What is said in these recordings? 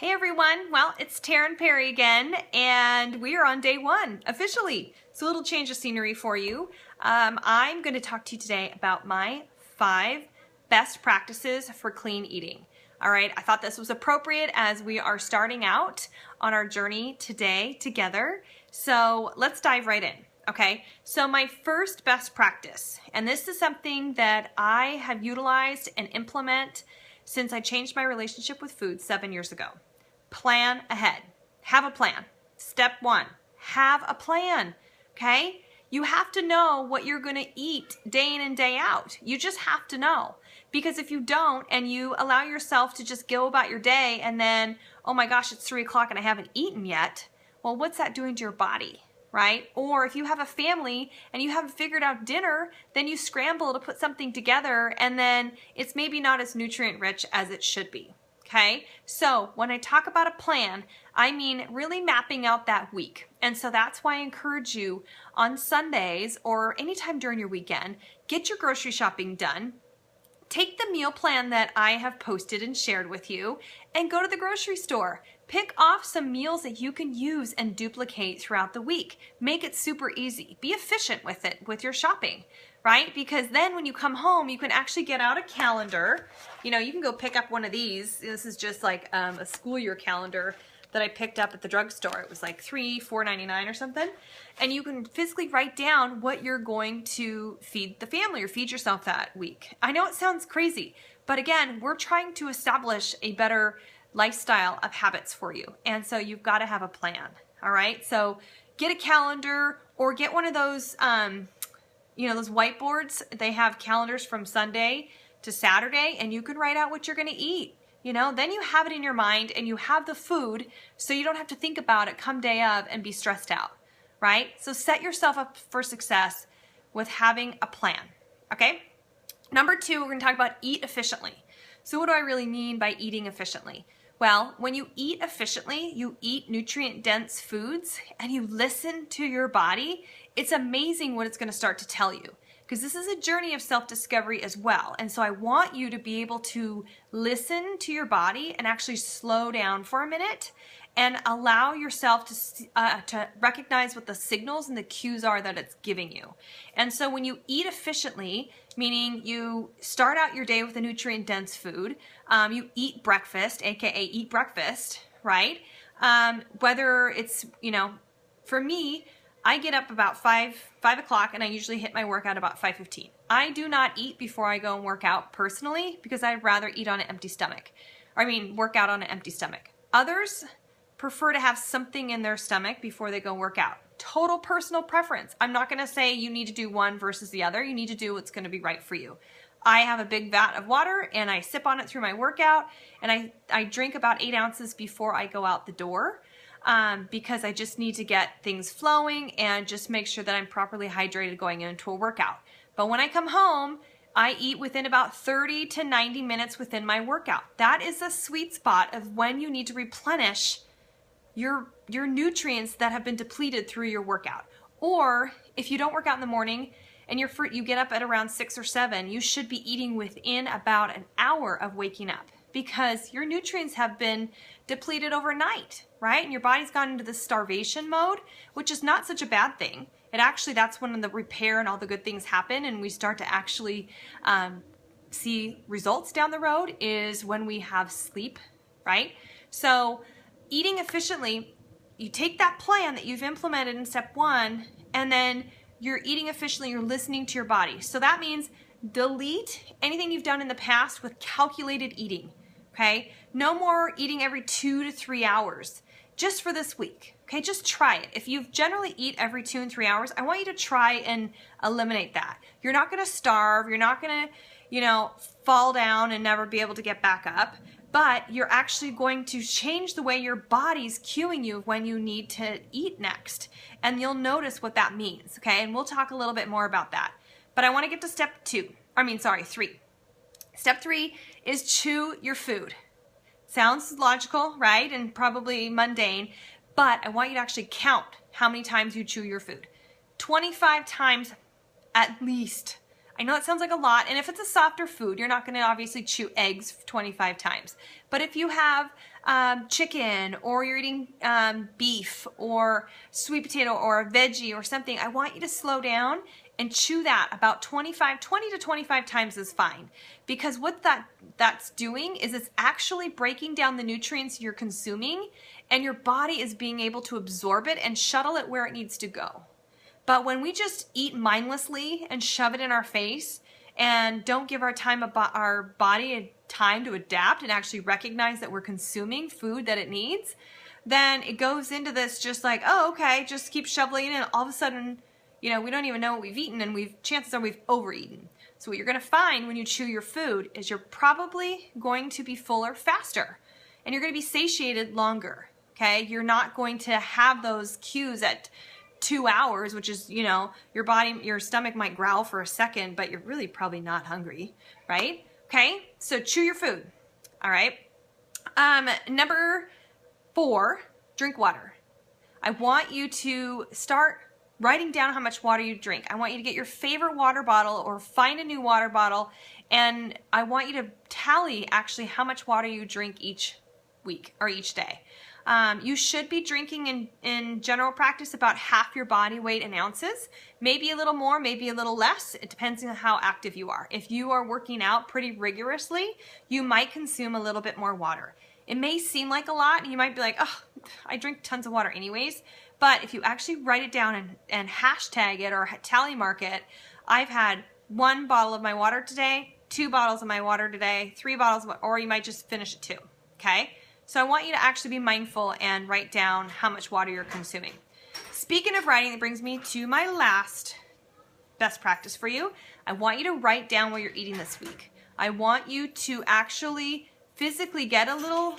Hey everyone, well, it's Taryn Perry again, and we are on day one, officially. So a little change of scenery for you. I'm going to talk to you today about my 5 best practices for clean eating. All right, I thought this was appropriate as we are starting out on our journey today together. So let's dive right in, okay? So my first best practice, and this is something that I have utilized and implement since I changed my relationship with food 7 years ago. Plan ahead. Have a plan. Step 1, have a plan, okay? You have to know what you're going to eat day in and day out. You just have to know. Because if you don't and you allow yourself to just go about your day and then, oh my gosh, it's 3 o'clock and I haven't eaten yet, well, what's that doing to your body, right? Or if you have a family and you haven't figured out dinner, then you scramble to put something together and then it's maybe not as nutrient rich as it should be. Okay, so when I talk about a plan, I mean really mapping out that week. And so that's why I encourage you on Sundays or anytime during your weekend, get your grocery shopping done. Take the meal plan that I have posted and shared with you and go to the grocery store. Pick off some meals that you can use and duplicate throughout the week. Make it super easy. Be efficient with it, with your shopping, right? Because then when you come home, you can actually get out a calendar. You know, you can go pick up one of these. This is just like a school year calendar that I picked up at the drugstore. It was like $4.99 or something. And you can physically write down what you're going to feed the family or feed yourself that week. I know it sounds crazy, but again, we're trying to establish a better lifestyle of habits for you. And so you've got to have a plan. All right. So get a calendar or get one of those, those whiteboards. They have calendars from Sunday to Saturday and you can write out what you're going to eat. You know, then you have it in your mind and you have the food so you don't have to think about it come day of and be stressed out, right? So set yourself up for success with having a plan, okay? Number 2, we're going to talk about eat efficiently. So what do I really mean by eating efficiently? Well, when you eat efficiently, you eat nutrient-dense foods and you listen to your body, it's amazing what it's going to start to tell you. Because this is a journey of self-discovery as well. And so I want you to be able to listen to your body and actually slow down for a minute and allow yourself to recognize what the signals and the cues are that it's giving you. And so when you eat efficiently, meaning you start out your day with a nutrient-dense food, you eat breakfast, aka eat breakfast, right? Whether it's, for me, I get up about 5 o'clock and I usually hit my workout about 5:15. I do not eat before I go and work out personally because I'd rather eat on an empty stomach. Work out on an empty stomach. Others prefer to have something in their stomach before they go work out. Total personal preference. I'm not going to say you need to do one versus the other. You need to do what's going to be right for you. I have a big vat of water and I sip on it through my workout and I drink about 8 ounces before I go out the door. Because I just need to get things flowing and just make sure that I'm properly hydrated going into a workout. But when I come home, I eat within about 30 to 90 minutes within my workout. That is a sweet spot of when you need to replenish your nutrients that have been depleted through your workout. Or if you don't work out in the morning and you get up at around 6 or 7, you should be eating within about an hour of waking up, because your nutrients have been depleted overnight, right? And your body's gone into this starvation mode, which is not such a bad thing. That's when the repair and all the good things happen and we start to actually see results down the road is when we have sleep, right? So eating efficiently, you take that plan that you've implemented in step 1 and then you're eating efficiently, you're listening to your body. So that means delete anything you've done in the past with calculated eating. Okay, no more eating every 2 to 3 hours just for this week. Okay, just try it. If you generally eat every 2 and 3 hours, I want you to try and eliminate that. You're not going to starve. You're not going to, fall down and never be able to get back up. But you're actually going to change the way your body's cueing you when you need to eat next. And you'll notice what that means. Okay, and we'll talk a little bit more about that. But I want to get to step 3. Step 3 is chew your food. Sounds logical, right? And probably mundane, but I want you to actually count how many times you chew your food. 25 times at least. I know it sounds like a lot, and if it's a softer food, you're not going to obviously chew eggs 25 times. But if you have chicken, or you're eating beef or sweet potato or a veggie or something, I want you to slow down and chew that about 20 to 25 times is fine. Because what that's doing is it's actually breaking down the nutrients you're consuming, and your body is being able to absorb it and shuttle it where it needs to go. But when we just eat mindlessly and shove it in our face and don't give our body time to adapt and actually recognize that we're consuming food that it needs, then it goes into this just like, oh, okay, just keep shoveling it in. All of a sudden, you know, we don't even know what we've eaten, and chances are we've overeaten. So what you're going to find when you chew your food is you're probably going to be fuller faster, and you're going to be satiated longer. Okay, you're not going to have those cues at 2 hours, which is, you know, your stomach might growl for a second, but you're really probably not hungry, right? Okay, so chew your food. All right. Number 4, drink water. I want you to start writing down how much water you drink. I want you to get your favorite water bottle or find a new water bottle, and I want you to tally actually how much water you drink each week or each day. You should be drinking in general practice about half your body weight in ounces, maybe a little more, maybe a little less. It depends on how active you are. If you are working out pretty rigorously, you might consume a little bit more water. It may seem like a lot, and you might be like, oh, I drink tons of water anyways. But if you actually write it down and hashtag it or tally mark it, I've had 1 bottle of my water today, 2 bottles of my water today, 3 bottles, or you might just finish it 2, okay? So I want you to actually be mindful and write down how much water you're consuming. Speaking of writing, that brings me to my last best practice for you. I want you to write down what you're eating this week. I want you to actually physically get a little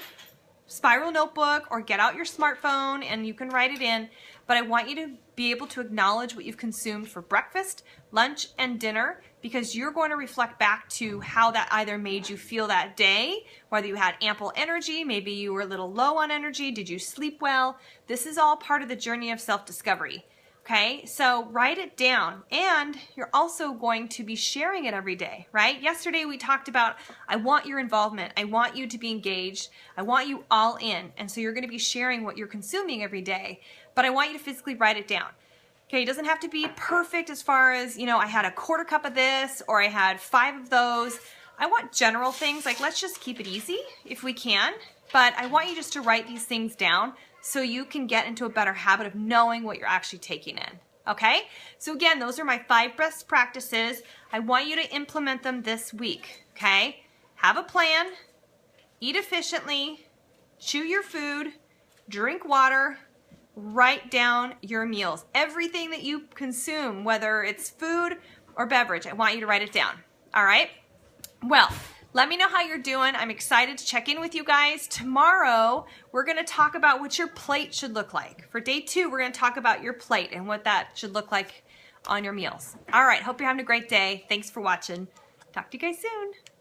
spiral notebook or get out your smartphone and you can write it in, but I want you to be able to acknowledge what you've consumed for breakfast, lunch, and dinner, because you're going to reflect back to how that either made you feel that day, whether you had ample energy, maybe you were a little low on energy, did you sleep well? This is all part of the journey of self-discovery. Okay, so write it down, and you're also going to be sharing it every day, right? Yesterday we talked about, I want your involvement, I want you to be engaged, I want you all in, and so you're going to be sharing what you're consuming every day, but I want you to physically write it down. Okay, it doesn't have to be perfect as far as, you know, I had a 1/4 cup of this, or I had 5 of those. I want general things, like let's just keep it easy if we can, but I want you just to write these things down so you can get into a better habit of knowing what you're actually taking in, okay? So again, those are my 5 best practices. I want you to implement them this week, okay? Have a plan, eat efficiently, chew your food, drink water, write down your meals. Everything that you consume, whether it's food or beverage, I want you to write it down, all right? Well, let me know how you're doing. I'm excited to check in with you guys. Tomorrow, we're going to talk about what your plate should look like. For day 2, we're going to talk about your plate and what that should look like on your meals. All right, hope you're having a great day. Thanks for watching. Talk to you guys soon.